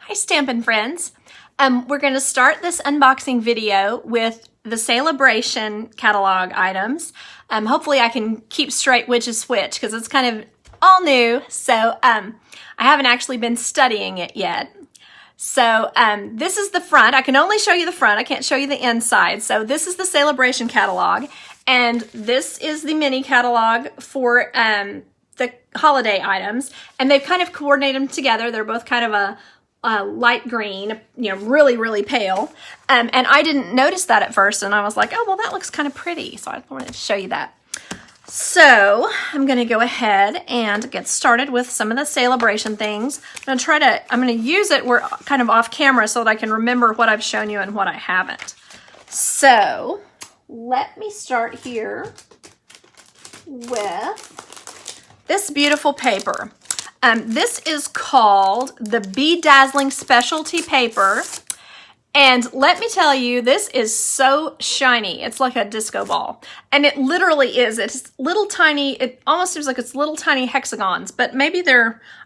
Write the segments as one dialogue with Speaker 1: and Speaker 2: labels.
Speaker 1: Hi Stampin' friends. We're going to start this unboxing video with the Sale-A-Bration catalog items. Hopefully I can keep straight which is which because it's kind of all new, so I haven't actually been studying it yet. So this is the front. I can only show you the front. I can't show you the inside. So this is the Sale-A-Bration catalog, and this is the mini catalog for the holiday items, and they've kind of coordinated them together. They're both kind of a light green, you know, really pale. And I didn't notice that at first, and I was like, oh, well, that looks kind of pretty. So I wanted to show you that. So I'm going to go ahead and get started with some of the Sale-A-Bration things. I'm going to use it, we're kind of off camera so that I can remember what I've shown you and what I haven't. So let me start here with this beautiful paper. This is called the Be Dazzling Specialty Paper, and let me tell you, this is so shiny. It's like a disco ball, and it literally is. It's little tiny, it almost seems like it's little tiny hexagons, but maybe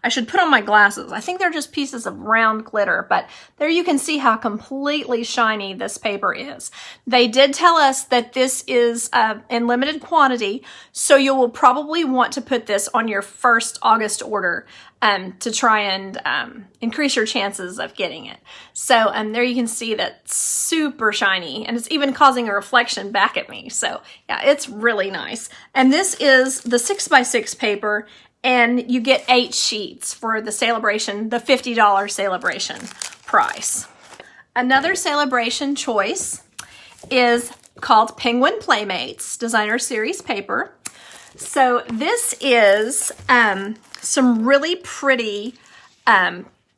Speaker 1: I should put on my glasses. I think they're just pieces of round glitter, but there you can see how completely shiny this paper is. They did tell us that this is in limited quantity, so you will probably want to put this on your first August order to try and increase your chances of getting it. So there you can see that super shiny, and it's even causing a reflection back at me. So yeah, it's really nice. And this is the 6x6 paper, and you get 8 sheets for the Sale-A-Bration, the $50 Sale-A-Bration price. Another Sale-A-Bration choice is called Penguin Playmates Designer Series paper. So this is some really pretty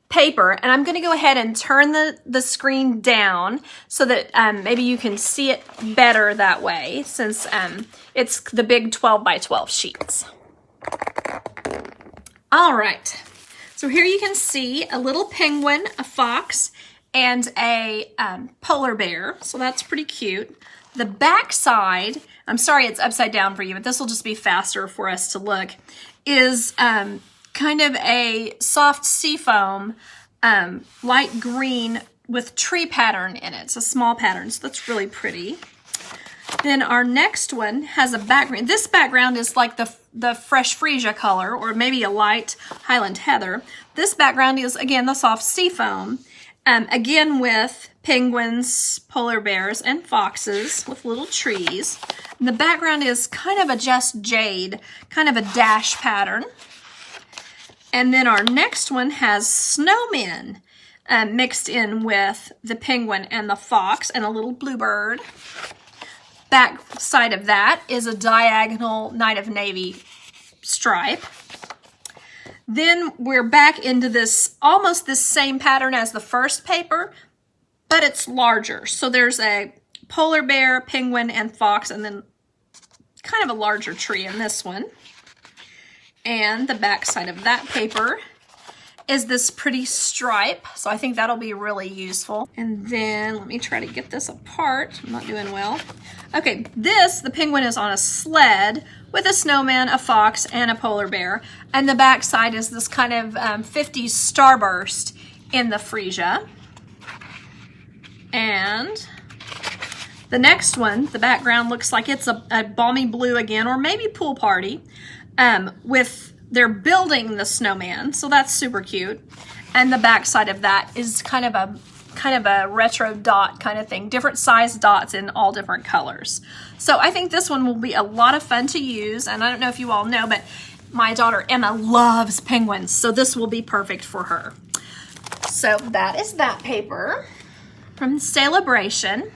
Speaker 1: paper, and I'm going to go ahead and turn the screen down so that maybe you can see it better that way, since it's the big 12 by 12 sheets. All right, so here you can see a little penguin, a fox, and a polar bear, so that's pretty cute. The back side, I'm sorry it's upside down for you, but this will just be faster for us to look, is kind of a soft seafoam, light green with tree pattern in it. It's a small pattern, so that's really pretty. Then our next one has a background. This background is like the fresh freesia color, or maybe a light Highland heather. This background is, again, the soft seafoam, again with penguins, polar bears, and foxes with little trees. And the background is kind of a just jade, kind of a dash pattern. And then our next one has snowmen mixed in with the penguin and the fox and a little bluebird. Back side of that is a diagonal Night of Navy stripe. Then we're back into this, almost this same pattern as the first paper, but it's larger. So there's a polar bear, penguin, and fox, and then kind of a larger tree in this one. And the back side of that paper is this pretty stripe, so I think that'll be really useful. And then let me try to get this apart. I'm not doing well. Okay, the penguin is on a sled with a snowman, a fox, and a polar bear. And the back side is this kind of 50s starburst in the freesia. And the next one, the background looks like it's a balmy blue again, or maybe pool party. They're building the snowman, so that's super cute. And the back side of that is kind of a retro dot kind of thing, different size dots in all different colors. So I think this one will be a lot of fun to use, and I don't know if you all know, but my daughter Emma loves penguins, so this will be perfect for her. So that is that paper from Sale-A-Bration.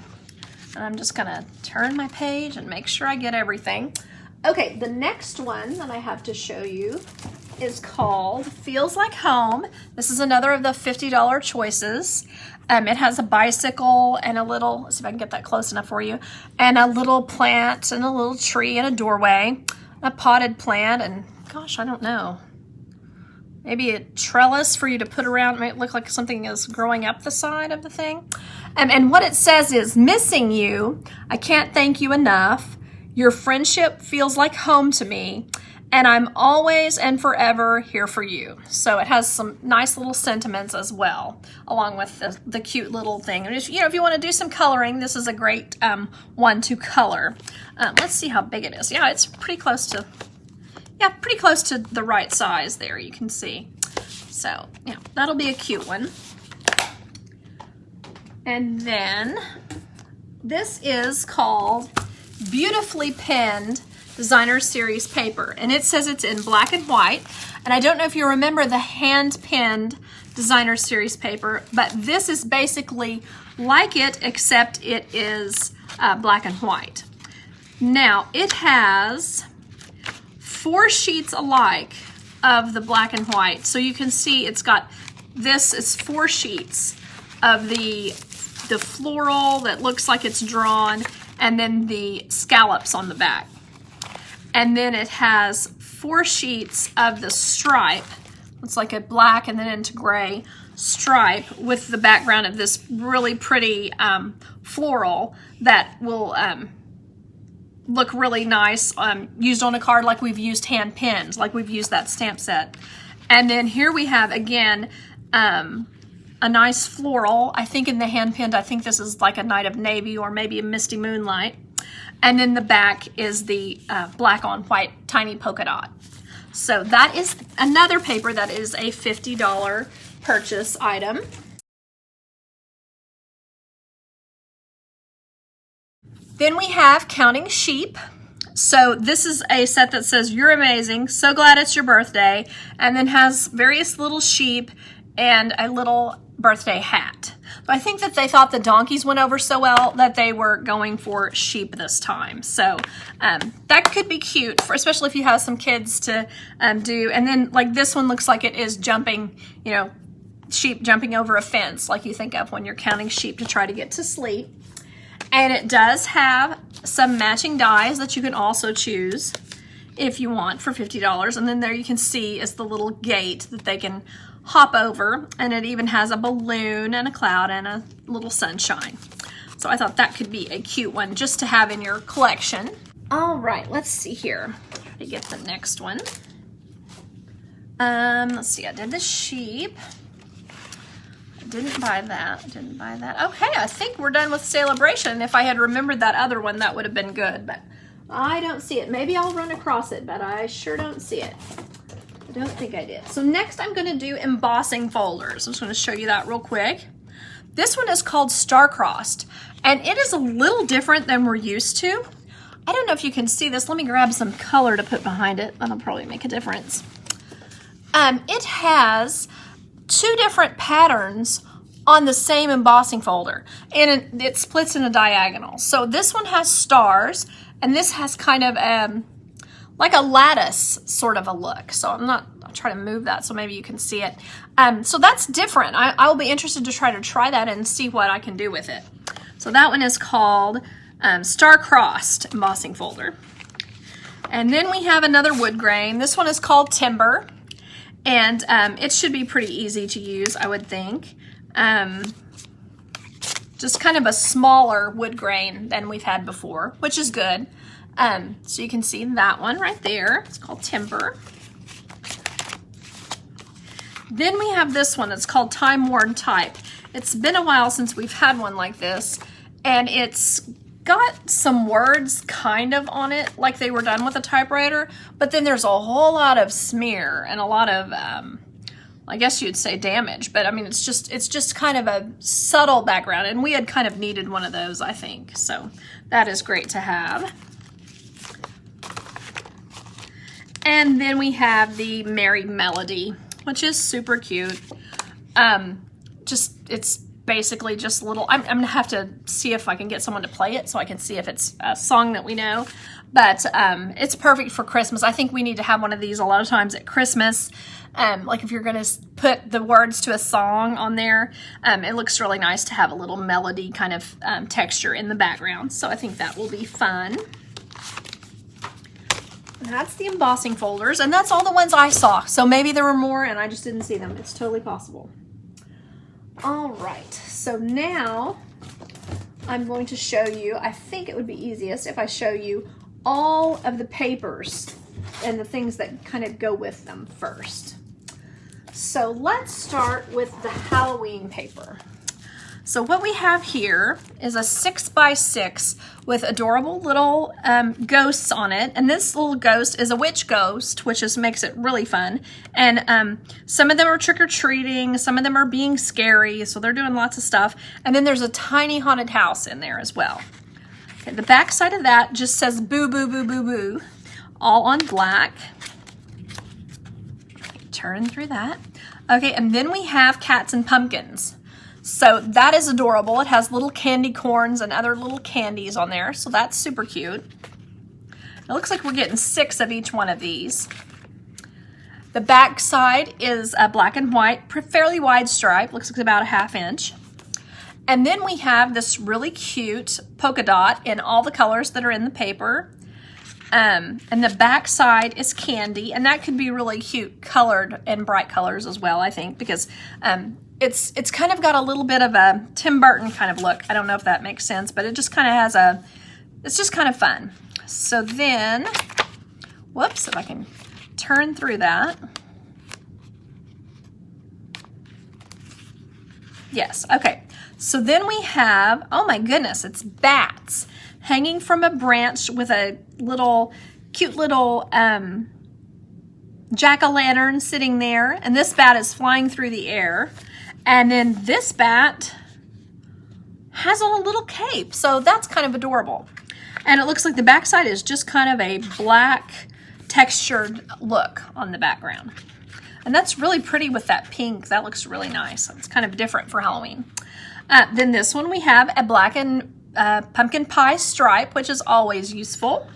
Speaker 1: And I'm just gonna turn my page and make sure I get everything. Okay, the next one that I have to show you is called Feels Like Home. This is another of the $50 choices. It has a bicycle and a little, let's see if I can get that close enough for you, and a little plant and a little tree and a doorway, a potted plant, and gosh, I don't know, maybe a trellis for you to put around. It might look like something is growing up the side of the thing. And what it says is, missing you, I can't thank you enough. Your friendship feels like home to me, and I'm always and forever here for you. So it has some nice little sentiments as well, along with the cute little thing. And just, you know, if you want to do some coloring, this is a great one to color. Let's see how big it is. Yeah, it's pretty close to, the right size there, you can see. So yeah, that'll be a cute one. And then this is called Beautifully Pinned Designer Series paper, and it says it's in black and white. And I don't know if you remember the hand-pinned Designer Series paper, but this is basically like it, except it is black and white. Now, it has 4 sheets alike of the black and white. So you can see it's got, this is 4 sheets of the floral that looks like it's drawn, and then the scallops on the back. And then it has 4 sheets of the stripe. It's like a black and then into gray stripe with the background of this really pretty floral that will look really nice used on a card, like we've used hand pins, like we've used that stamp set. And then here we have, again, a nice floral. I think in the hand pinned, I think this is like a Night of Navy or maybe a Misty Moonlight. And then the back is the black on white tiny polka dot. So that is another paper that is a $50 purchase item. Then we have Counting Sheep. So this is a set that says, "You're amazing, so glad it's your birthday," and then has various little sheep and a little birthday hat. So I think that they thought the donkeys went over so well that they were going for sheep this time. So that could be cute, especially if you have some kids to do. And then like this one looks like it is jumping, you know, sheep jumping over a fence, like you think of when you're counting sheep to try to get to sleep. And it does have some matching dies that you can also choose if you want for $50. And then there you can see is the little gate that they can hop over, and it even has a balloon and a cloud and a little sunshine. So I thought that could be a cute one just to have in your collection. All right, let's see here. Try to get the next one. Let's see, I did the sheep. I didn't buy that, Okay, I think we're done with Sale-A-Bration. If I had remembered that other one, that would have been good, but I don't see it. Maybe I'll run across it, but I sure don't see it. I don't think I did. So next I'm going to do embossing folders. I'm just going to show you that real quick. This one is called Star-Crossed, and it is a little different than we're used to. I don't know if you can see this. Let me grab some color to put behind it. That'll probably make a difference. It has 2 different patterns on the same embossing folder, and it splits in a diagonal. So this one has stars, and this has kind of like a lattice sort of a look. So I'll try to move that so maybe you can see it. So that's different. I'll be interested to try that and see what I can do with it. So that one is called Star-Crossed embossing folder. And then we have another wood grain. This one is called Timber, and it should be pretty easy to use, I would think. Just kind of a smaller wood grain than we've had before, which is good. So you can see that one right there. It's called Timber. Then we have this one that's called Time Worn Type. It's been a while since we've had one like this, and it's got some words kind of on it like they were done with a typewriter, but then there's a whole lot of smear and a lot of I guess you'd say damage, but I mean it's just kind of a subtle background, and we had kind of needed one of those, I think. So that is great to have. And then we have the Merry Melody, which is super cute. It's basically just little, I'm gonna have to see if I can get someone to play it so I can see if it's a song that we know. But it's perfect for Christmas. I think we need to have one of these a lot of times at Christmas. Like if you're gonna put the words to a song on there, it looks really nice to have a little melody kind of texture in the background. So I think that will be fun. That's the embossing folders, and that's all the ones I saw. So maybe there were more and I just didn't see them. It's totally possible. All right, so now I'm going to show you, I think it would be easiest if I show you all of the papers and the things that kind of go with them first. So let's start with the Halloween paper. So what we have here is a 6x6 with adorable little ghosts on it. And this little ghost is a witch ghost, which just makes it really fun. And some of them are trick-or-treating, some of them are being scary, so they're doing lots of stuff. And then there's a tiny haunted house in there as well. Okay, the back side of that just says boo, boo, boo, boo, boo, all on black. Turn through that. Okay, and then we have cats and pumpkins. So that is adorable. It has little candy corns and other little candies on there, so that's super cute. It looks like we're getting 6 of each one of these. The back side is a black and white, fairly wide stripe, looks like about a 1/2 inch. And then we have this really cute polka dot in all the colors that are in the paper. And the back side is candy, and that could be really cute colored in bright colors as well, I think, because it's kind of got a little bit of a Tim Burton kind of look. I don't know if that makes sense, but it just kind of has it's just kind of fun. So then, whoops, if I can turn through that. Yes, okay. So then we have, oh my goodness, it's bats hanging from a branch with a little, cute little jack-o'-lantern sitting there. And this bat is flying through the air. And then this bat has on a little cape. So that's kind of adorable. And it looks like the backside is just kind of a black textured look on the background. And that's really pretty with that pink. That looks really nice. It's kind of different for Halloween. Then this one we have a black and pumpkin pie stripe, which is always useful.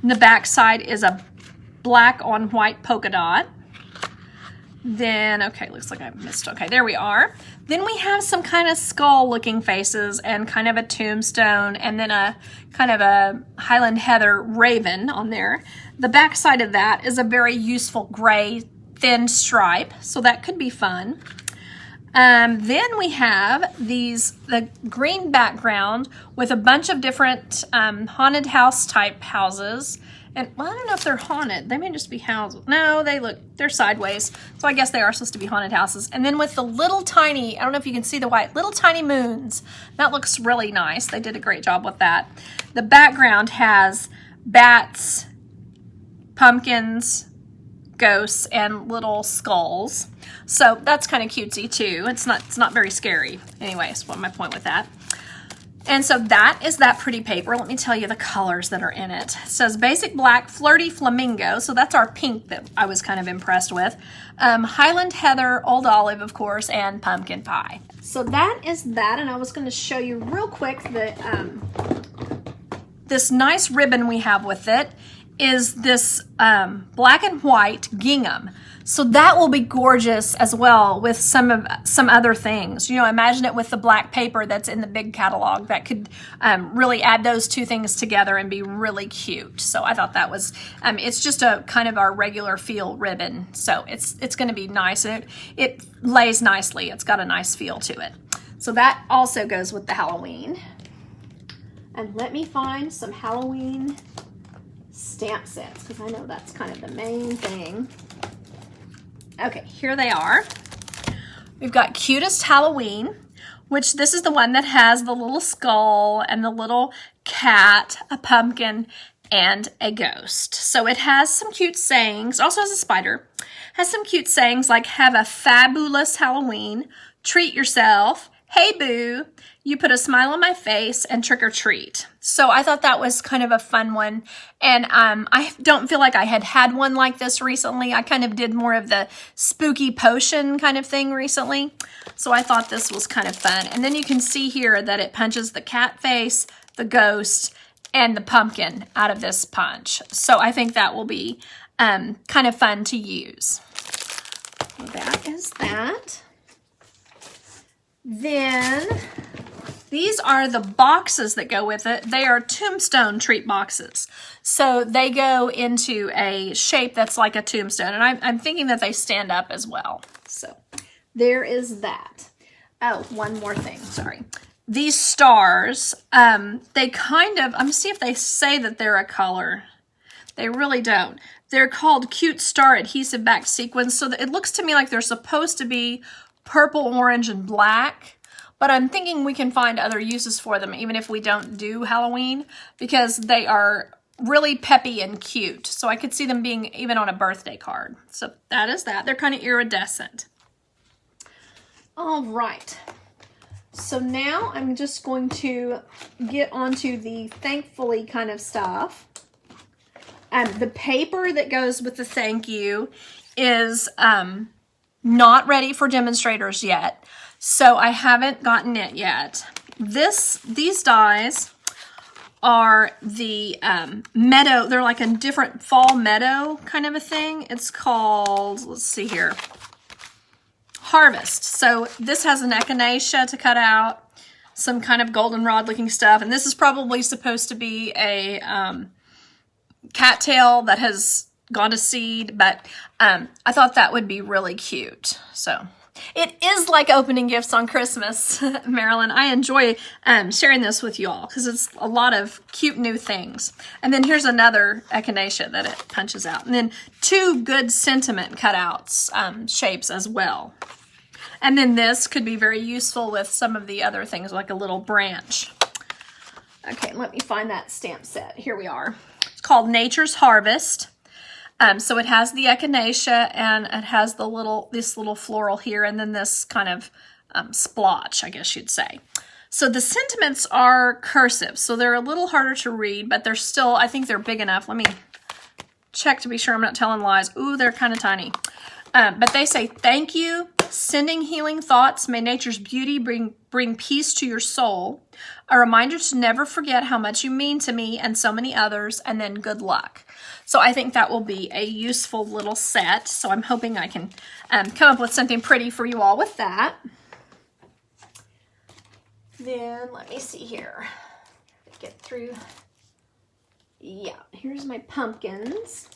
Speaker 1: And the back side is a black on white polka dot. Then, okay, looks like I missed, okay, there we are. Then we have some kind of skull looking faces and kind of a tombstone and then a kind of a Highland Heather raven on there. The back side of that is a very useful gray thin stripe, so that could be fun. Then we have the green background with a bunch of different haunted house type houses. And well, I don't know if they're haunted. They may just be houses. No, they're sideways. So I guess they are supposed to be haunted houses. And then with the little tiny, I don't know if you can see the white, little tiny moons. That looks really nice. They did a great job with that. The background has bats, pumpkins, ghosts, and little skulls. So that's kind of cutesy too. It's not very scary. Anyways, what's my point with that? And so that is that pretty paper. Let me tell you the colors that are in it. It says basic black, flirty flamingo. So that's our pink that I was kind of impressed with. Highland Heather, old olive, of course, and pumpkin pie. So that is that. And I was going to show you real quick that this nice ribbon we have with it is this black and white gingham. So that will be gorgeous as well with some other things. You know, imagine it with the black paper that's in the big catalog. That could really add those two things together and be really cute. So I thought that was, it's just a kind of our regular feel ribbon. So it's going to be nice. It lays nicely. It's got a nice feel to it. So that also goes with the Halloween. And let me find some Halloween stamp sets because I know that's kind of the main thing. Okay, here they are. We've got Cutest Halloween, which this is the one that has the little skull and the little cat, a pumpkin, and a ghost. So it has some cute sayings. Also has a spider. Has some cute sayings like, have a fabulous Halloween, treat yourself, hey boo, you put a smile on my face, and trick or treat. So I thought that was kind of a fun one. And I don't feel like I had one like this recently. I kind of did more of the spooky potion kind of thing recently. So I thought this was kind of fun. And then you can see here that it punches the cat face, the ghost, and the pumpkin out of this punch. So I think that will be kind of fun to use. So that is that. Then these are the boxes that go with it. They are Tombstone treat boxes. So they go into a shape that's like a tombstone. And I'm thinking that they stand up as well. So there is that. Oh, one more thing, sorry. These stars, they kind of, I'm gonna see if they say that they're a color. They really don't. They're called Cute Star Adhesive Back Sequins. So it looks to me like they're supposed to be purple, orange, and black. But I'm thinking we can find other uses for them, even if we don't do Halloween, because they are really peppy and cute. So I could see them being even on a birthday card. So that is that. They're kind of iridescent. All right. So now I'm just going to get onto the thankfully kind of stuff. The paper that goes with the thank you is not ready for demonstrators yet, so I haven't gotten it yet. These dies are the Meadow. They're like a different fall meadow kind of a thing. It's called, let's see here, Harvest. So this has an echinacea to cut out, some kind of goldenrod looking stuff, and this is probably supposed to be a cattail that has gone to seed, but I thought that would be really cute. So it is like opening gifts on Christmas, Marilyn. I enjoy sharing this with you all because it's a lot of cute new things. And then here's another echinacea that it punches out. And then 2 good sentiment cutouts, shapes as well. And then this could be very useful with some of the other things, like a little branch. Okay, let me find that stamp set. Here we are. It's called Nature's Harvest. So it has the echinacea, and it has this little floral here, and then this kind of splotch, I guess you'd say. So the sentiments are cursive, so they're a little harder to read, but they're still, I think they're big enough. Let me check to be sure I'm not telling lies. Ooh, they're kind of tiny. But they say, thank you, sending healing thoughts. May nature's beauty bring peace to your soul. A reminder to never forget how much you mean to me and so many others, and then good luck. So I think that will be a useful little set. So I'm hoping I can come up with something pretty for you all with that. Then let me see here. Get through. Yeah, here's my pumpkins.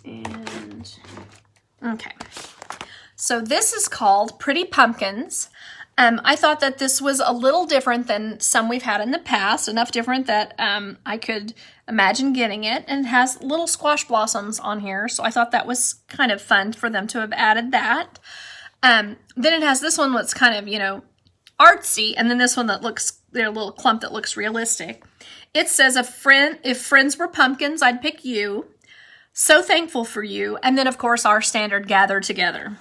Speaker 1: And okay. So this is called Pretty Pumpkins. I thought that this was a little different than some we've had in the past, enough different that I could imagine getting it, and it has little squash blossoms on here, so I thought that was kind of fun for them to have added that. Then it has this one that's kind of, you know, artsy, and then this one that looks, their little clump that looks realistic. It says, if friends were pumpkins, I'd pick you. So thankful for you. And then, of course, our standard gather together.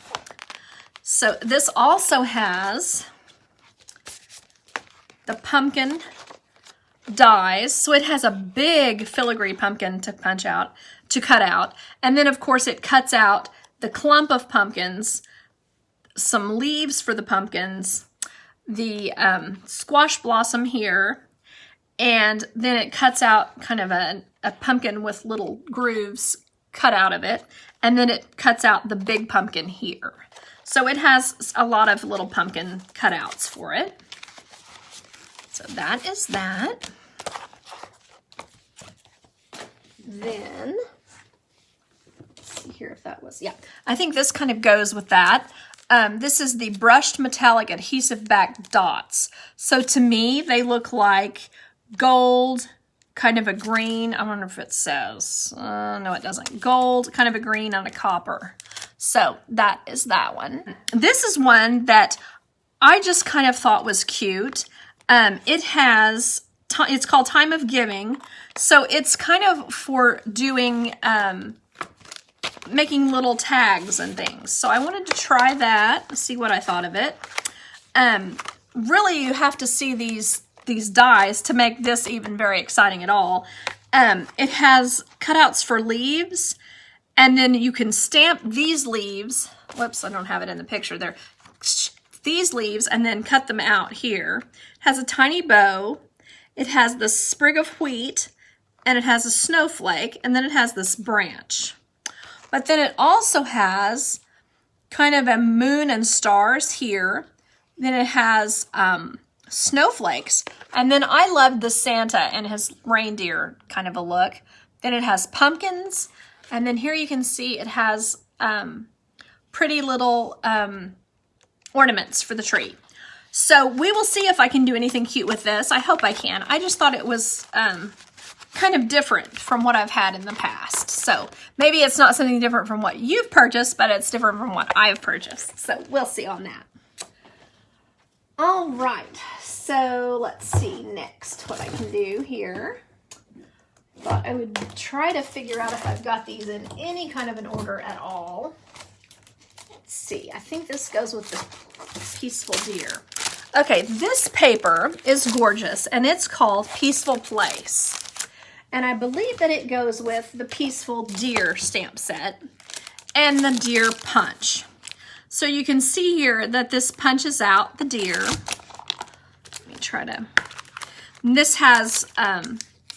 Speaker 1: So this also has the pumpkin dies. So it has a big filigree pumpkin to cut out. And then, of course, it cuts out the clump of pumpkins, some leaves for the pumpkins, the squash blossom here, and then it cuts out kind of a pumpkin with little grooves cut out of it, and then it cuts out the big pumpkin here. So it has a lot of little pumpkin cutouts for it. So that is that. Then, let's see here if that was, yeah. I think this kind of goes with that. This is the Brushed Metallic Adhesive Back Dots. So to me, they look like gold, kind of a green. I wonder if it says, no it doesn't. Gold, kind of a green on a copper. So that is that one. This is one that I just kind of thought was cute. It has, it's called Time of Giving. So it's kind of for doing, making little tags and things. So I wanted to try that, see what I thought of it. Really, you have to see these dies to make this even very exciting at all. It has cutouts for leaves, and then you can stamp these leaves. Whoops, I don't have it in the picture there. These leaves, and then cut them out here. It has a tiny bow. It has the sprig of wheat, and it has a snowflake, and then it has this branch. But then it also has kind of a moon and stars here. Then it has snowflakes. And then I love the Santa and his reindeer kind of a look. Then it has pumpkins. And then here you can see it has pretty little ornaments for the tree. So we will see if I can do anything cute with this. I hope I can. I just thought it was kind of different from what I've had in the past. So maybe it's not something different from what you've purchased, but it's different from what I've purchased. So we'll see on that. All right, so let's see next what I can do here. Thought I would try to figure out if I've got these in any kind of an order at all. Let's see, I think this goes with the Peaceful Deer. Okay, this paper is gorgeous, and it's called Peaceful Place. And I believe that it goes with the Peaceful Deer stamp set and the Deer Punch. So you can see here that this punches out the deer. Let me try to... And this has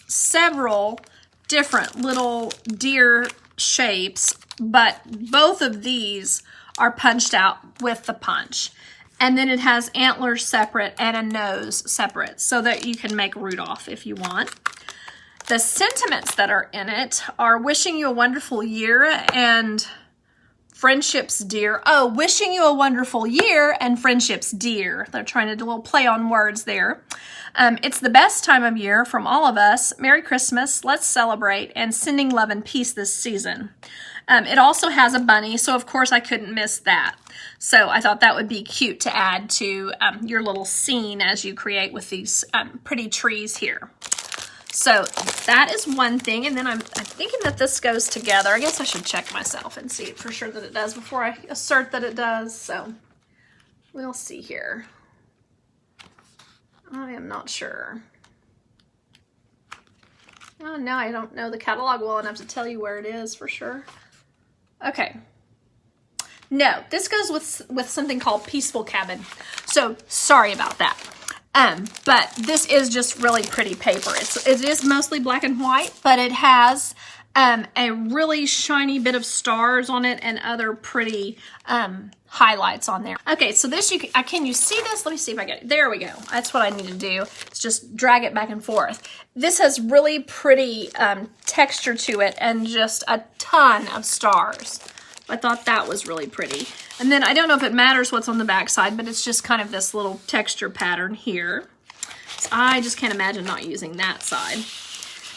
Speaker 1: several different little deer shapes, but both of these are punched out with the punch. And then it has antlers separate and a nose separate so that you can make Rudolph if you want. The sentiments that are in it are wishing you a wonderful year and friendships dear. Oh, wishing you a wonderful year and friendships dear. They're trying to do a little play on words there. It's the best time of year from all of us. Merry Christmas, let's celebrate, and sending love and peace this season. It also has a bunny, so of course I couldn't miss that. So I thought that would be cute to add to your little scene as you create with these pretty trees here. So that is one thing, and then I'm thinking that this goes together. I guess I should check myself and see for sure that it does before I assert that it does. So we'll see here. I am not sure. Oh, now I don't know the catalog well enough to tell you where it is for sure. Okay. No, this goes with something called Peaceful Cabin. So sorry about that. But this is just really pretty paper. It is mostly black and white, but it has a really shiny bit of stars on it and other pretty highlights on there. Okay, so this can you see this? Let me see if I get it. There we go. That's what I need to do. It's just drag it back and forth. This has really pretty texture to it and just a ton of stars. I thought that was really pretty. And then I don't know if it matters what's on the back side, but it's just kind of this little texture pattern here. So I just can't imagine not using that side.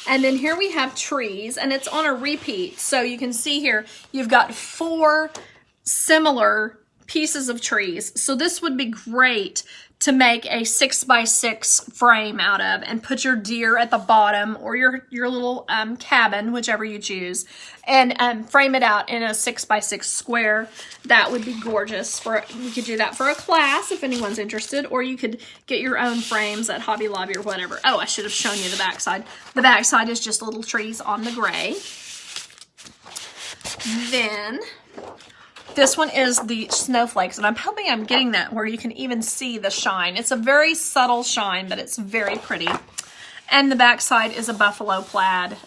Speaker 1: And then here we have trees, and it's on a repeat. So you can see here, you've got 4 similar pieces of trees. So this would be great to make a 6x6 frame out of and put your deer at the bottom or your little cabin, whichever you choose, and frame it out in a 6x6 square. That would be gorgeous. You could do that for a class if anyone's interested, or you could get your own frames at Hobby Lobby or whatever. Oh, I should have shown you the back side. The back side is just little trees on the gray. Then this one is the Snowflakes, and I'm hoping I'm getting that where you can even see the shine. It's a very subtle shine, but it's very pretty. And the back side is a buffalo plaid,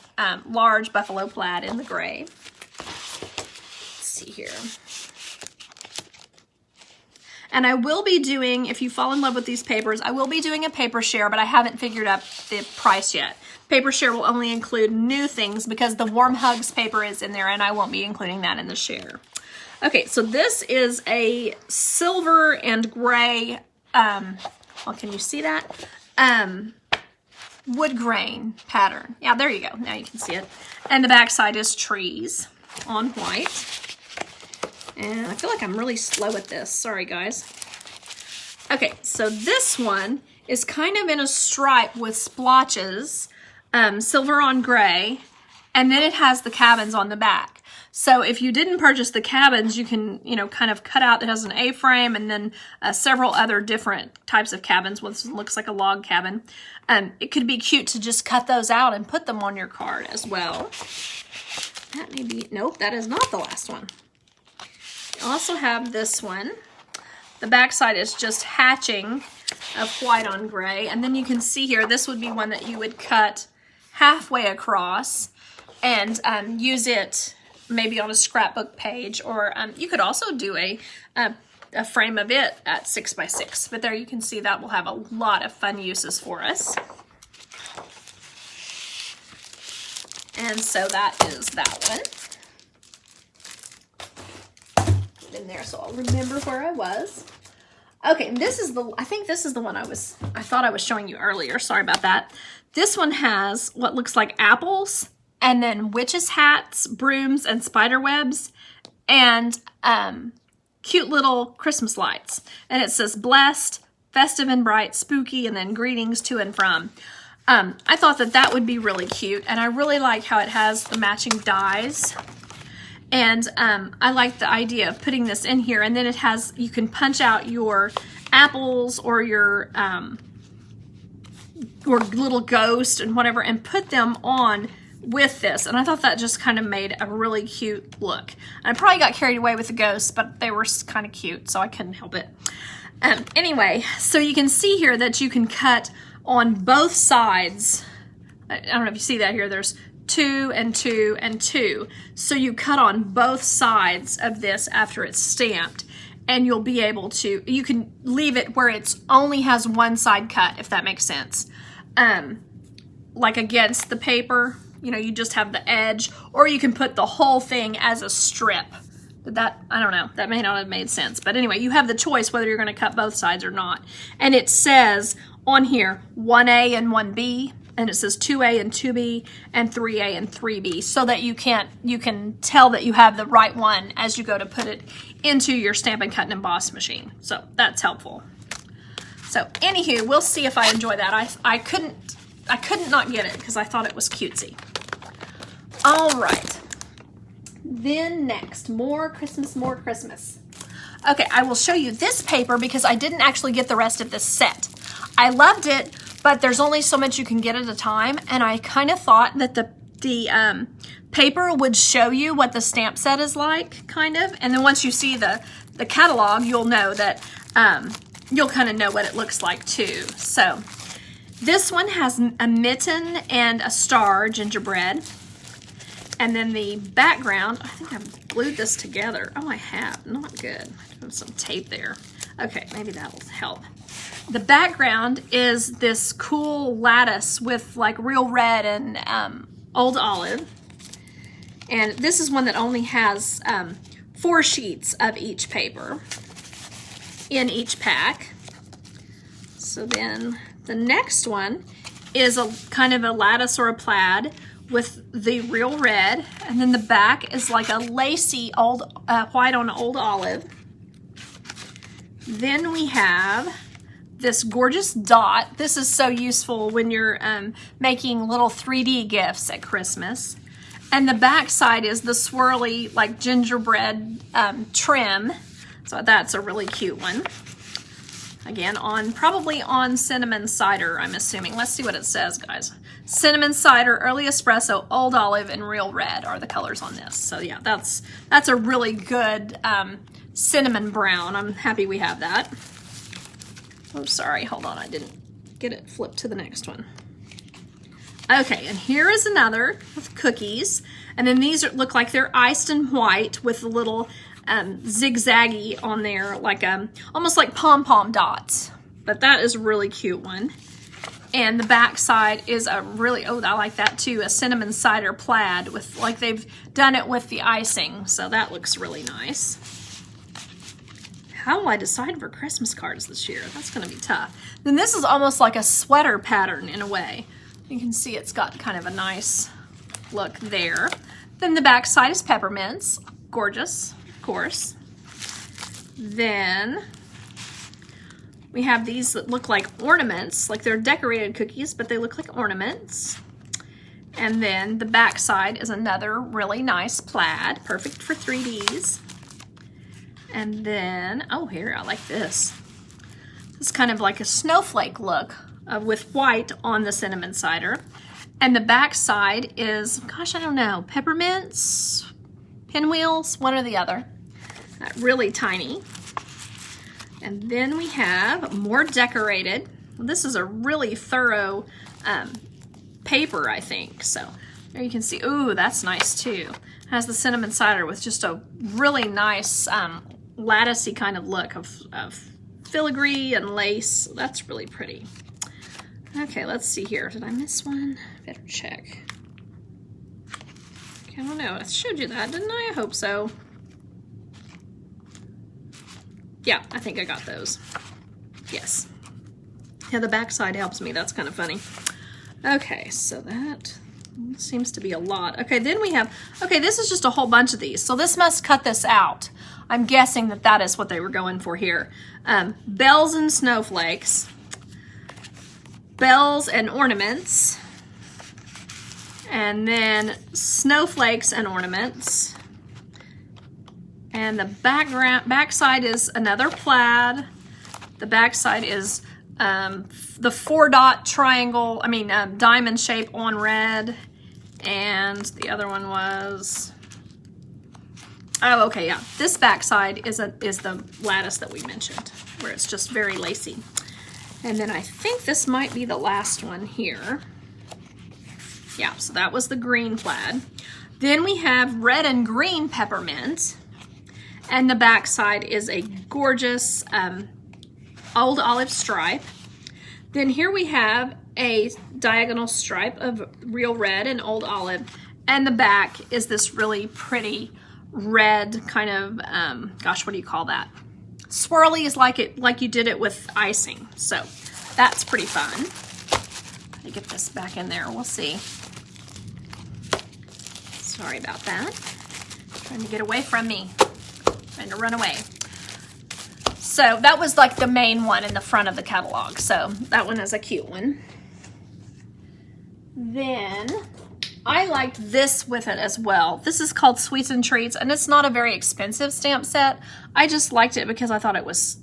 Speaker 1: large buffalo plaid in the gray. Let's see here. And I will be doing, if you fall in love with these papers, I will be doing a paper share, but I haven't figured out the price yet. Paper share will only include new things because the Warm Hugs paper is in there, and I won't be including that in the share. Okay, so this is a silver and gray, well, can you see that? Wood grain pattern. Yeah, there you go. Now you can see it. And the back side is trees on white. And I feel like I'm really slow at this. Sorry, guys. Okay, so this one is kind of in a stripe with splotches, silver on gray, and then it has the cabins on the back. So if you didn't purchase the cabins, you can, kind of cut out, it has an A-frame and then several other different types of cabins. One looks like a log cabin. It could be cute to just cut those out and put them on your card as well. That may be, nope, that is not the last one. You also have this one. The back side is just hatching of white on gray. And then you can see here, this would be one that you would cut halfway across and use it maybe on a scrapbook page, or you could also do a frame of it at 6x6. But there you can see that will have a lot of fun uses for us. And so that is that one. Put it in there so I'll remember where I was. Okay, this is I think this is the one I thought I was showing you earlier. Sorry about that. This one has what looks like apples, and then witches' hats, brooms, and spider webs, and cute little Christmas lights. And it says blessed, festive and bright, spooky, and then greetings to and from. I thought that would be really cute, and I really like how it has the matching dies. And I like the idea of putting this in here, and then it has, you can punch out your apples or your little ghost and whatever, and put them on with this. And I thought that just kind of made a really cute look. I probably got carried away with the ghosts, but they were kind of cute, so I couldn't help it. Anyway, so you can see here that you can cut on both sides. I don't know if you see that here. There's 2 and 2 and 2. So you cut on both sides of this after it's stamped, and you'll be able to, you can leave it where it's only has one side cut, if that makes sense. Like against the paper, you know, you just have the edge, or you can put the whole thing as a strip. That, I don't know, that may not have made sense. But anyway, you have the choice whether you're going to cut both sides or not. And it says on here 1A and 1B, and it says 2A and 2B and 3A and 3B, so that you can tell that you have the right one as you go to put it into your Stampin' Cut and Emboss machine. So that's helpful. So anywho, we'll see if I enjoy that. I couldn't not get it because I thought it was cutesy. All right. Then next, more Christmas, more Christmas. Okay, I will show you this paper because I didn't actually get the rest of this set. I loved it, but there's only so much you can get at a time, and I kind of thought that the paper would show you what the stamp set is like, kind of, and then once you see the catalog, you'll know that, you'll kind of know what it looks like too. So this one has a mitten and a star gingerbread. And then the background, I think I've glued this together. Oh, I have. Not good. I have some tape there. Okay, maybe that'll help. The background is this cool lattice with like real red and old olive. And this is one that only has 4 sheets of each paper in each pack. So then the next one is a kind of a lattice or a plaid with the real red, and then the back is like a lacy old white on old olive. Then we have this gorgeous dot. This is so useful when you're making little 3D gifts at Christmas. And the back side is the swirly like gingerbread trim. So that's a really cute one. Again, probably on cinnamon cider, I'm assuming. Let's see what it says, guys. Cinnamon cider, early espresso, old olive, and real red are the colors on this. So yeah, that's a really good cinnamon brown. I'm happy we have that. Oh, sorry, hold on, I didn't get it flipped to the next one. Okay, and here is another with cookies. And then these look like they're iced in white with a little zigzaggy on there, like almost like pom-pom dots. But that is a really cute one. And the back side is a really, oh, I like that too, a cinnamon cider plaid with, like they've done it with the icing. So that looks really nice. How will I decide for Christmas cards this year? That's gonna be tough. Then this is almost like a sweater pattern in a way. You can see it's got kind of a nice look there. Then the back side is peppermints, gorgeous, of course. Then we have these that look like ornaments, like they're decorated cookies, but they look like ornaments. And then the back side is another really nice plaid, perfect for 3Ds. And then, oh, here, I like this. It's kind of like a snowflake look with white on the cinnamon cider. And the back side is, gosh, I don't know, peppermints, pinwheels, one or the other. Really tiny. And then we have more decorated. This is a really thorough paper, I think. So there you can see, ooh, that's nice too. It has the cinnamon cider with just a really nice latticey kind of look of filigree and lace. That's really pretty. Okay, let's see here. Did I miss one? Better check. Okay, I don't know. I showed you that, didn't I? I hope so. Yeah, I think I got those. Yes. Yeah, the back side helps me. That's kind of funny. Okay, so that seems to be a lot. Okay, then we have, okay, this is just a whole bunch of these. So this must cut this out. I'm guessing that that is what they were going for here. Bells and snowflakes. Bells and ornaments. And then snowflakes and ornaments. And the back side is another plaid. The back side is the 4-dot triangle, diamond shape on red. And the other one was, oh, okay, yeah. This back side is the lattice that we mentioned, where it's just very lacy. And then I think this might be the last one here. Yeah, so that was the green plaid. Then we have red and green peppermint. And the back side is a gorgeous old olive stripe. Then here we have a diagonal stripe of real red and old olive. And the back is this really pretty red kind of, gosh, what do you call that? Swirly is like you did it with icing. So that's pretty fun. Let me get this back in there. We'll see. Sorry about that. Trying to get away from me. Trying to run away. So that was like the main one in the front of the catalog. So that one is a cute one. Then I liked this with it as well. This is called Sweets and Treats, and it's not a very expensive stamp set. I just liked it because I thought it was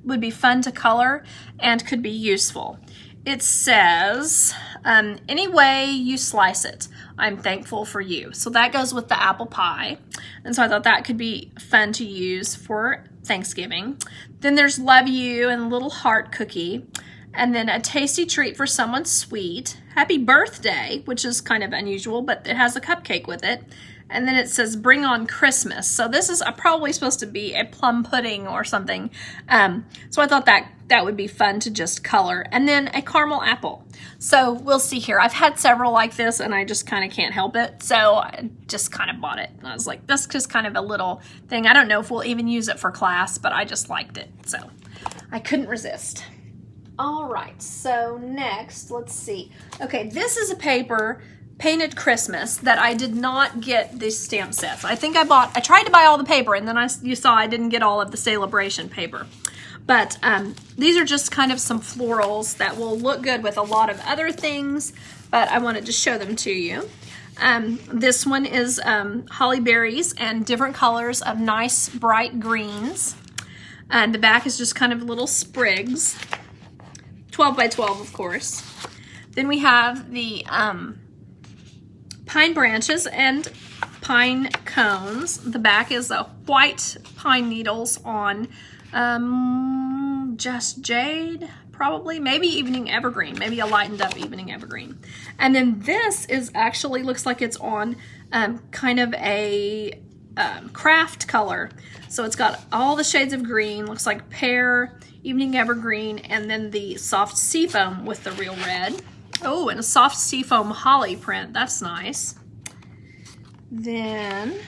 Speaker 1: would be fun to color and could be useful. It says, any way you slice it, I'm thankful for you. So that goes with the apple pie. And so I thought that could be fun to use for Thanksgiving. Then there's love you and a little heart cookie. And then a tasty treat for someone sweet. Happy birthday, which is kind of unusual, but it has a cupcake with it. And then it says bring on Christmas. So this is probably supposed to be a plum pudding or something. So I thought that would be fun to just color. And then a caramel apple. So we'll see here. I've had several like this and I just kind of can't help it. So I just kind of bought it. And I was like, that's just kind of a little thing. I don't know if we'll even use it for class, but I just liked it. So I couldn't resist. All right, so next, let's see. Okay, this is a paper, Painted Christmas, that I did not get these stamp sets. I think I tried to buy all the paper, and then you saw I didn't get all of the Sale-A-Bration paper. But these are just kind of some florals that will look good with a lot of other things, but I wanted to show them to you. This one is holly berries and different colors of nice bright greens. And the back is just kind of little sprigs. 12 by 12, of course. Then we have the pine branches and pine cones. The back is a white pine needles on just jade, probably. Maybe evening evergreen. Maybe a lightened up evening evergreen. And then this is actually looks like it's on kind of a craft color. So it's got all the shades of green. Looks like pear, evening evergreen, and then the soft seafoam with the real red. Oh, and a soft seafoam holly print. That's nice. Then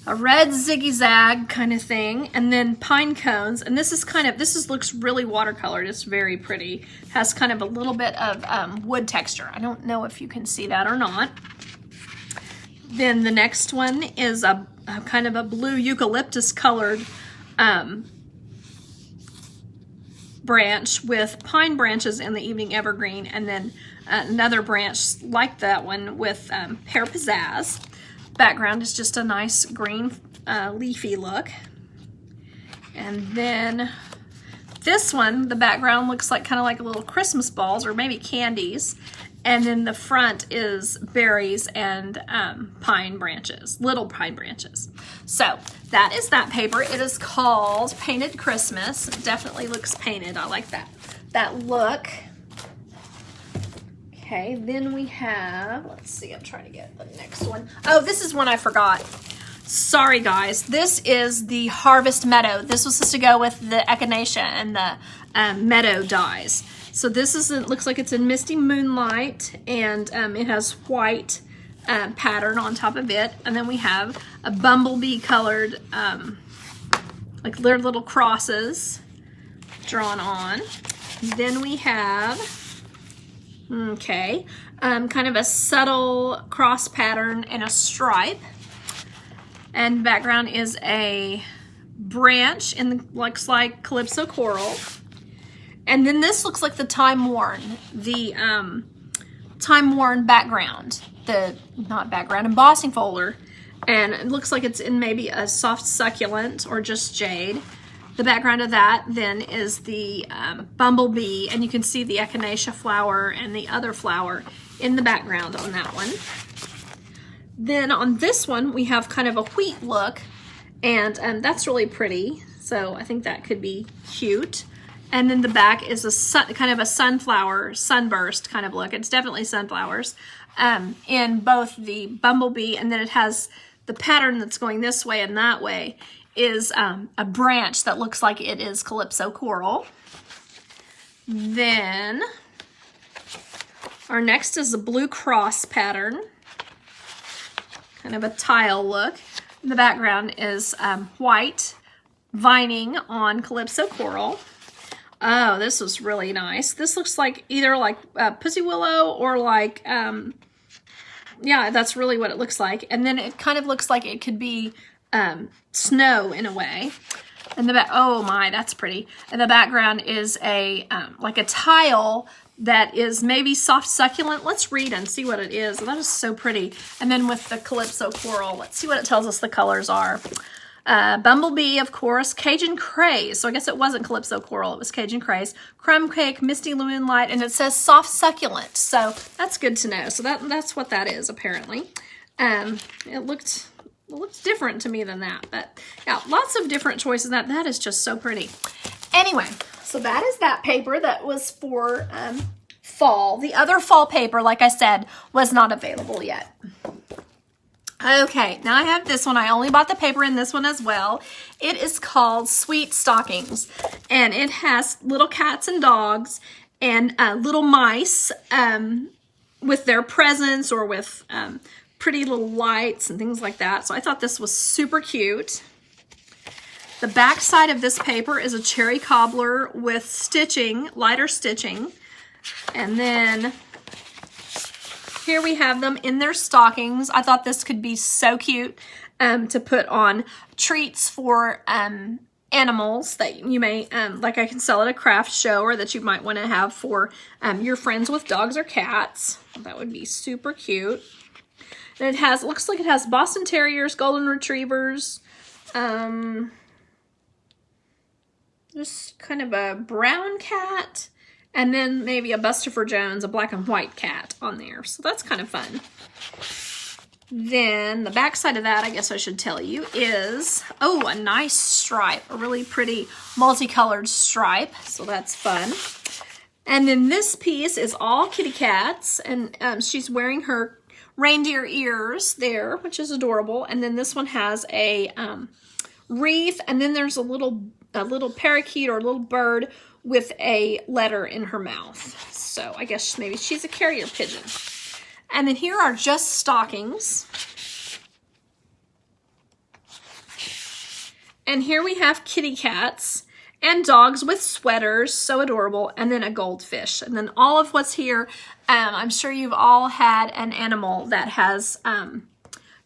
Speaker 1: a red ziggy-zag kind of thing, and then pine cones. And this looks really watercolored. It's very pretty. Has kind of a little bit of wood texture. I don't know if you can see that or not. Then the next one is a kind of a blue eucalyptus colored branch with pine branches in the evening evergreen, and then another branch like that one with pear pizzazz. Background is just a nice green leafy look. And then this one, the background looks like kind of like little Christmas balls or maybe candies. And then the front is berries and pine branches, little pine branches. So that is that paper. It is called Painted Christmas. It definitely looks painted. I like that look. Okay, then we have, let's see, I'm trying to get the next one. Oh, this is one I forgot. Sorry, guys. This is the Harvest Meadow. This was supposed to go with the Echinacea and the Meadow dies. So this is, it looks like it's in Misty Moonlight, and it has white pattern on top of it. And then we have a bumblebee colored, like little crosses. drawn on. Then we have, okay, kind of a subtle cross pattern and a stripe. And background is a branch and looks like Calypso Coral. And then this looks like the time worn background, not background, embossing folder. And it looks like it's in maybe a soft succulent or just jade. The background of that then is the bumblebee, and you can see the echinacea flower and the other flower in the background on that one. Then on this one, we have kind of a wheat look, and that's really pretty. So I think that could be cute. And then the back is kind of a sunflower, sunburst kind of look. It's definitely sunflowers in both the bumblebee, and then it has the pattern that's going this way and that way is a branch that looks like it is Calypso Coral. Then our next is the blue cross pattern, kind of a tile look. The background is white vining on Calypso Coral. Oh, this was really nice. This looks like either like Pussy Willow or like, yeah, that's really what it looks like. And then it kind of looks like it could be snow in a way. And the back, oh my, that's pretty. And the background is a like a tile that is maybe soft succulent. Let's read and see what it is. That is so pretty. And then with the Calypso Coral, let's see what it tells us the colors are. Bumblebee, of course, Cajun Craze. So I guess it wasn't Calypso Coral, it was Cajun Craze. Crumb Cake, Misty Moonlight, and it says soft succulent. So that's good to know. So that's what that is apparently. It looked different to me than that, but yeah, lots of different choices. That is just so pretty. Anyway, so that is that paper that was for fall. The other fall paper, like I said, was not available yet. Okay, now I have this one. I only bought the paper in this one as well. It is called Sweet Stockings, and it has little cats and dogs and little mice with their presents or with pretty little lights and things like that. So I thought this was super cute. The back side of this paper is a cherry cobbler with stitching, lighter stitching. And then here we have them in their stockings. I thought this could be so cute to put on treats for animals that you may, like I can sell at a craft show, or that you might want to have for your friends with dogs or cats. That would be super cute. And it looks like it has Boston Terriers, Golden Retrievers, just kind of a brown cat, and then maybe a Bustopher Jones, a black and white cat on there. So that's kind of fun. Then the back side of that, I guess I should tell you, is, oh, a nice stripe, a really pretty multicolored stripe. So that's fun. And then this piece is all kitty cats, and she's wearing her reindeer ears there, which is adorable. And then this one has a wreath, and then there's a little parakeet or a little bird with a letter in her mouth. So I guess maybe she's a carrier pigeon. And then here are just stockings. And here we have kitty cats and dogs with sweaters, so adorable, and then a goldfish. And then all of what's here, I'm sure you've all had an animal that has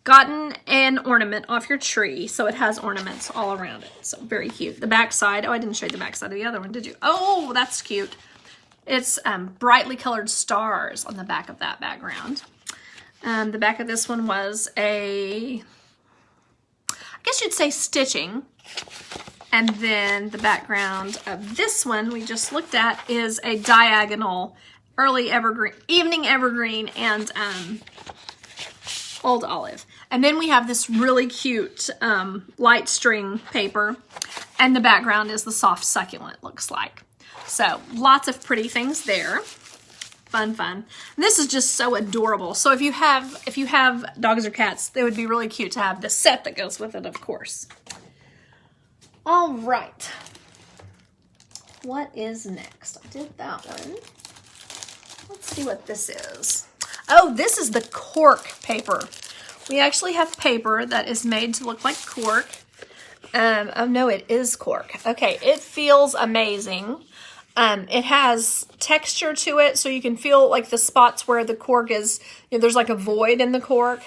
Speaker 1: gotten an ornament off your tree, so it has ornaments all around it. So very cute. The back side, oh, I didn't show you the back side of the other one, did you? Oh, that's cute. It's brightly colored stars on the back of that background. The back of this one was I guess you'd say stitching. And then the background of this one we just looked at is a diagonal early evergreen, evening evergreen, and old olive. And then we have this really cute light string paper, and the background is the soft succulent, looks like. So lots of pretty things there. Fun, fun. And this is just so adorable. So if you have dogs or cats, they would be really cute to have the set that goes with it, of course. All right. What is next? I did that one. Let's see what this is. Oh, this is the cork paper. We actually have paper that is made to look like cork. Oh no, it is cork. Okay, it feels amazing. It has texture to it, so you can feel like the spots where the cork is, you know, there's like a void in the cork,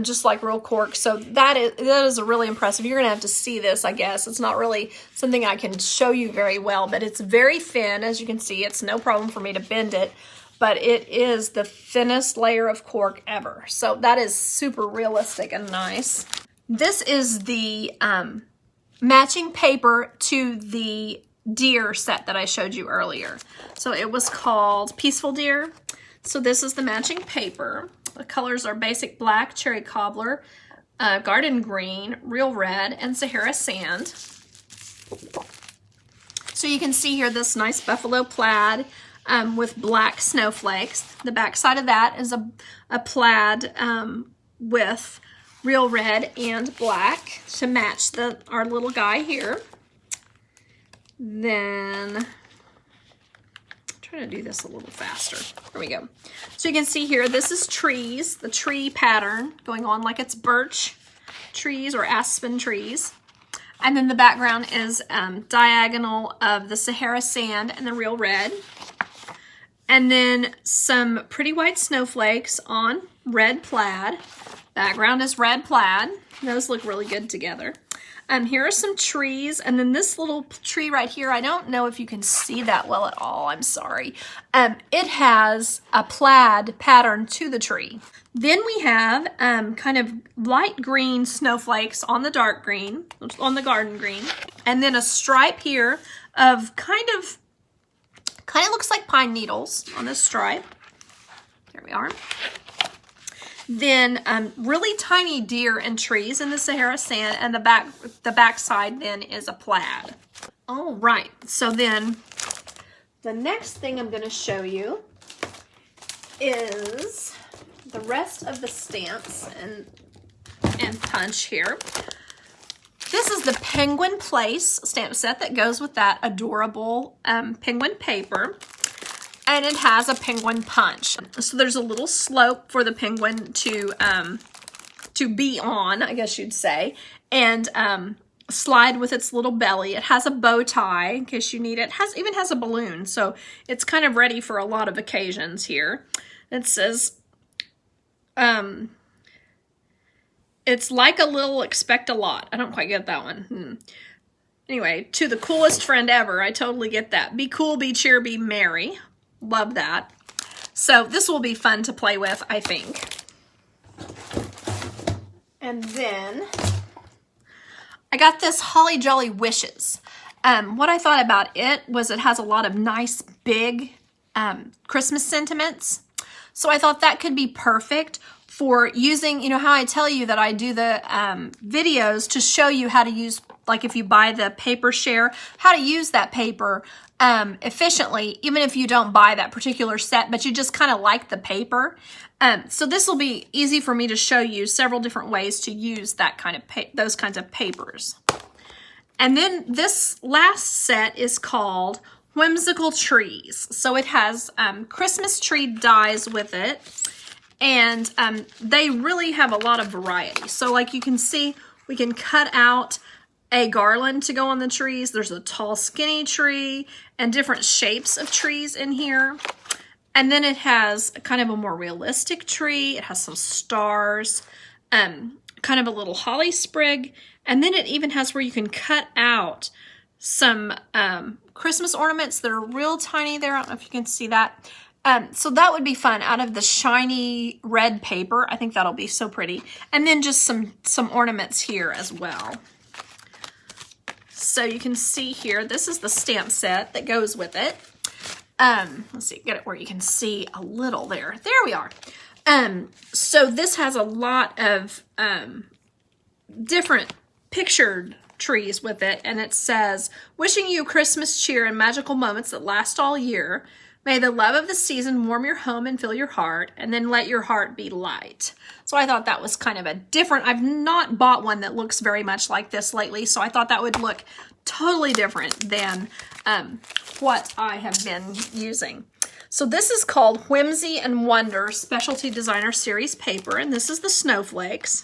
Speaker 1: just like real cork. So that is really impressive. You're gonna have to see this, I guess. It's not really something I can show you very well, but it's very thin, as you can see. It's no problem for me to bend it, but it is the thinnest layer of cork ever. So that is super realistic and nice. This is the matching paper to the deer set that I showed you earlier. So it was called Peaceful Deer. So this is the matching paper. The colors are basic black, cherry cobbler, garden green, real red, and Sahara sand. So you can see here this nice buffalo plaid with black snowflakes. The back side of that is a plaid with real red and black to match our little guy here. Then, I'm trying to do this a little faster. There we go. So you can see here, this is trees, the tree pattern going on like it's birch trees or aspen trees. And then the background is diagonal of the Sahara sand and the real red. And then some pretty white snowflakes on red plaid. Background is red plaid. Those look really good together. Here are some trees, and then this little tree right here, I don't know if you can see that well at all, I'm sorry. It has a plaid pattern to the tree. Then we have kind of light green snowflakes on the dark green, on the garden green, and then a stripe here of kind of looks like pine needles on this stripe. There we are. Then really tiny deer and trees in the Sahara sand, and the back side then is a plaid. All right, so then the next thing I'm going to show you is the rest of the stamps and punch here. This is the Penguin Place stamp set that goes with that adorable penguin paper. And it has a penguin punch. So there's a little slope for the penguin to be on, I guess you'd say, and slide with its little belly. It has a bow tie in case you need it. It even has a balloon, so it's kind of ready for a lot of occasions here. It says, it's like a little expect a lot. I don't quite get that one. Anyway, to the coolest friend ever. I totally get that. Be cool, be cheer, be merry. Love that. So this will be fun to play with, I think. And then I got this Holly Jolly Wishes. What I thought about it was it has a lot of nice big Christmas sentiments. So I thought that could be perfect for using, you know how I tell you that I do the videos to show you how to use, like if you buy the paper share, how to use that paper efficiently, even if you don't buy that particular set, but you just kind of like the paper. So this will be easy for me to show you several different ways to use that kind of those kinds of papers. And then this last set is called Whimsical Trees. So it has Christmas tree dies with it, and they really have a lot of variety. So like you can see, we can cut out a garland to go on the trees. There's a tall skinny tree and different shapes of trees in here. And then it has kind of a more realistic tree. It has some stars, kind of a little holly sprig. And then it even has where you can cut out some Christmas ornaments that are real tiny there. I don't know if you can see that. So that would be fun out of the shiny red paper. I think that'll be so pretty. And then just some ornaments here as well. So you can see here, this is the stamp set that goes with it. Let's see, get it where you can see a little there. There we are. So this has a lot of different pictured trees with it, and it says, wishing you Christmas cheer and magical moments that last all year. May the love of the season warm your home and fill your heart, and then let your heart be light. So I thought that was kind of a different, I've not bought one that looks very much like this lately, so I thought that would look totally different than what I have been using. So this is called Whimsy and Wonder Specialty Designer Series paper, and this is the Snowflakes.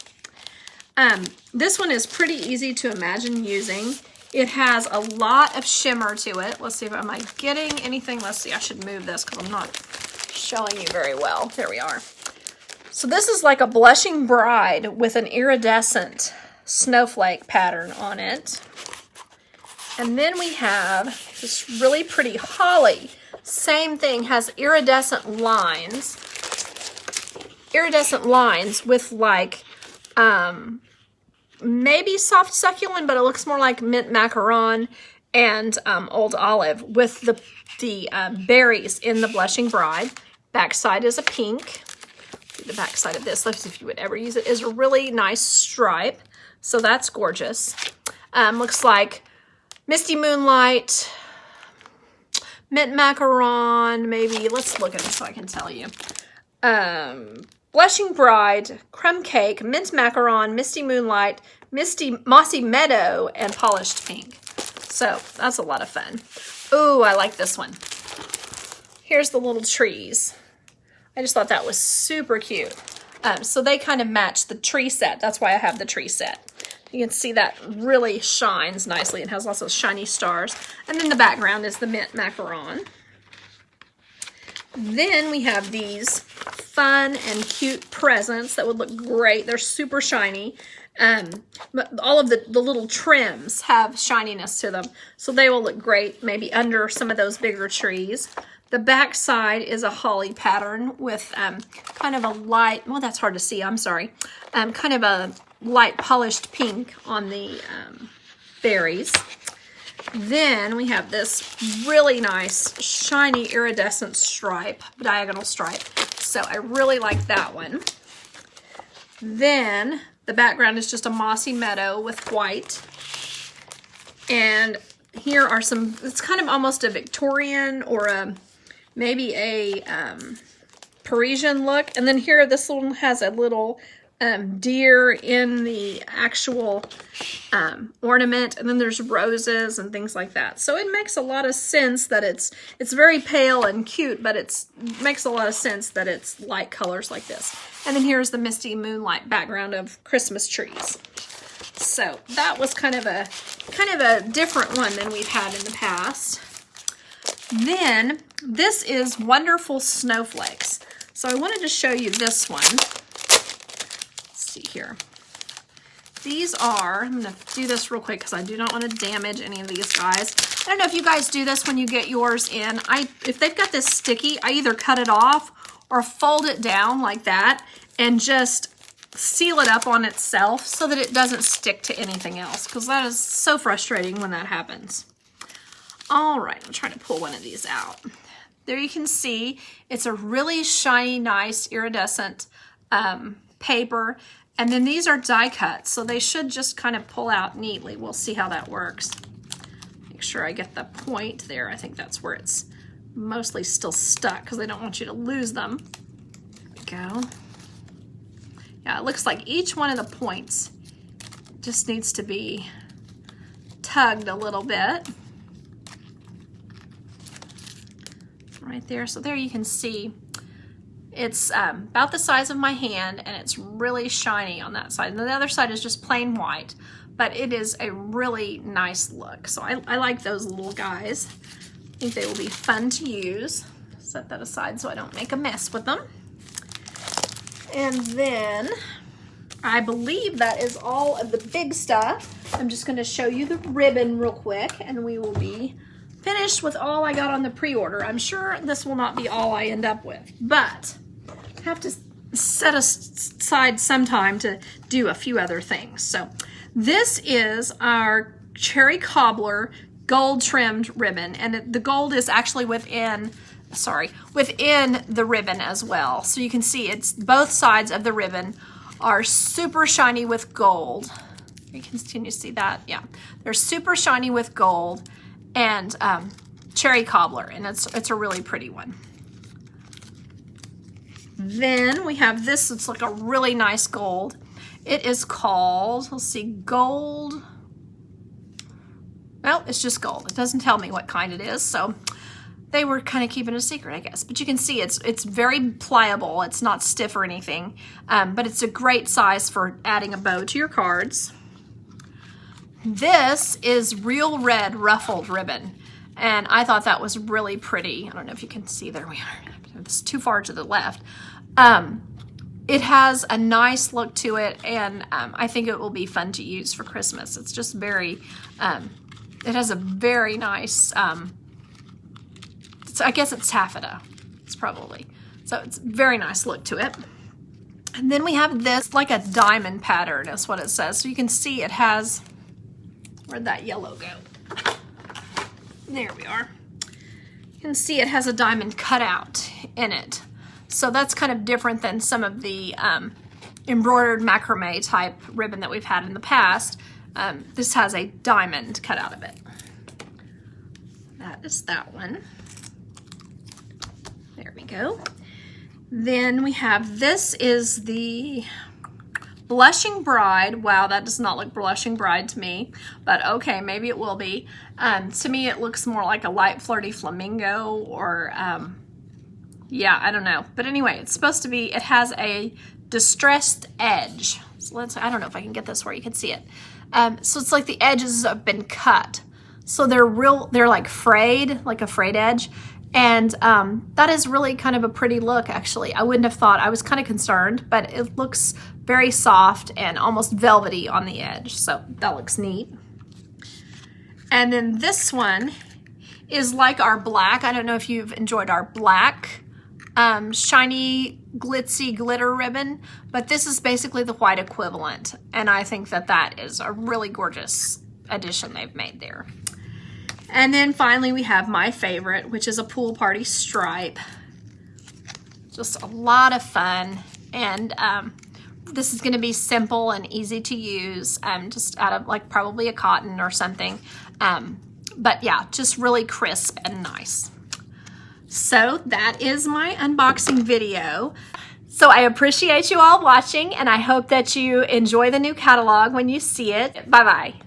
Speaker 1: This one is pretty easy to imagine using. It has a lot of shimmer to it. Let's see if am I getting anything. Let's see, I should move this because I'm not showing you very well. There we are. So this is like a blushing bride with an iridescent snowflake pattern on it. And then we have this really pretty holly. Same thing, has iridescent lines. Iridescent lines with like maybe soft succulent, but it looks more like mint macaron and old olive with the berries in the blushing bride. Backside is a pink. The backside of this, let's see if you would ever use it, is a really nice stripe. So that's gorgeous. Looks like Misty Moonlight, mint macaron, maybe. Let's look at it so I can tell you. Blushing Bride, Crumb Cake, Mint Macaron, Misty Moonlight, Mossy Meadow, and Polished Pink. So that's a lot of fun. Ooh, I like this one. Here's the little trees. I just thought that was super cute. So they kind of match the tree set. That's why I have the tree set. You can see that really shines nicely. It has lots of shiny stars. And then the background is the mint macaron. Then we have these fun and cute presents that would look great. They're super shiny. But all of the little trims have shininess to them. So they will look great maybe under some of those bigger trees. The back side is a holly pattern with kind of a light, well, that's hard to see, I'm sorry, kind of a light polished pink on the berries. Then we have this really nice shiny iridescent stripe, diagonal stripe. So I really like that one. Then the background is just a mossy meadow with white. And here are some, it's kind of almost a Victorian or a maybe a Parisian look. And then here, this one has a little deer in the actual ornament. And then there's roses and things like that. So it makes a lot of sense that it's very pale and cute, but it makes a lot of sense that it's light colors like this. And then here's the Misty Moonlight background of Christmas trees. So that was kind of a different one than we've had in the past. Then this is Wonderful Snowflakes. So I wanted to show you this one. Let's see here. These are, I'm going to do this real quick because I do not want to damage any of these guys. I don't know if you guys do this when you get yours in. If they've got this sticky, I either cut it off or fold it down like that and just seal it up on itself so that it doesn't stick to anything else, because that is so frustrating when that happens. All right, I'm trying to pull one of these out. There you can see it's a really shiny, nice iridescent paper. And then these are die cuts, so they should just kind of pull out neatly. We'll see how that works. Make sure I get the point there. I think that's where it's mostly still stuck because I don't want you to lose them. There we go. Yeah, it looks like each one of the points just needs to be tugged a little bit. Right there. So there you can see it's about the size of my hand, and it's really shiny on that side. And the other side is just plain white, but it is a really nice look. So I like those little guys. I think they will be fun to use. Set that aside so I don't make a mess with them. And then I believe that is all of the big stuff. I'm just going to show you the ribbon real quick, and we will be finished with all I got on the pre-order. I'm sure this will not be all I end up with, but I have to set aside some time to do a few other things. So this is our Cherry Cobbler gold trimmed ribbon, and the gold is actually within the ribbon as well. So you can see it's both sides of the ribbon are super shiny with gold. You can continue to see that. Yeah, they're super shiny with gold and Cherry Cobbler, and it's a really pretty one. Then we have this. It's like a really nice gold. It is called, let's see, gold. Well, it's just gold. It doesn't tell me what kind it is. So they were kind of keeping it a secret, I guess. But you can see it's very pliable. It's not stiff or anything, but it's a great size for adding a bow to your cards. This is real red ruffled ribbon, and I thought that was really pretty. I don't know if you can see, there we are. It's too far to the left. It has a nice look to it, and I think it will be fun to use for Christmas. It's just very, it has a very nice, I guess it's taffeta. It's probably, so it's a very nice look to it. And then we have this, like a diamond pattern is what it says. So you can see it has, where'd that yellow go? There we are. You can see it has a diamond cutout in it. So that's kind of different than some of the embroidered macrame type ribbon that we've had in the past. This has a diamond cut out of it. That is that one. There we go. Then we have, this is the Blushing Bride. Wow, that does not look Blushing Bride to me, but okay, maybe it will be. To me, it looks more like a light flirty flamingo, or yeah, I don't know. But anyway, it's supposed to be, it has a distressed edge. So I don't know if I can get this where you can see it. So it's like the edges have been cut. So they're like frayed, like a frayed edge. And that is really kind of a pretty look, actually. I wouldn't have thought, I was kind of concerned, but it looks very soft and almost velvety on the edge. So that looks neat. And then this one is like our black. I don't know if you've enjoyed our black shiny glitzy glitter ribbon, but this is basically the white equivalent. And I think that that is a really gorgeous addition they've made there. And then finally we have my favorite, which is a pool party stripe. Just a lot of fun. And this is going to be simple and easy to use, just out of like probably a cotton or something. But yeah, just really crisp and nice. So that is my unboxing video. So I appreciate you all watching, and I hope that you enjoy the new catalog when you see it. Bye-bye.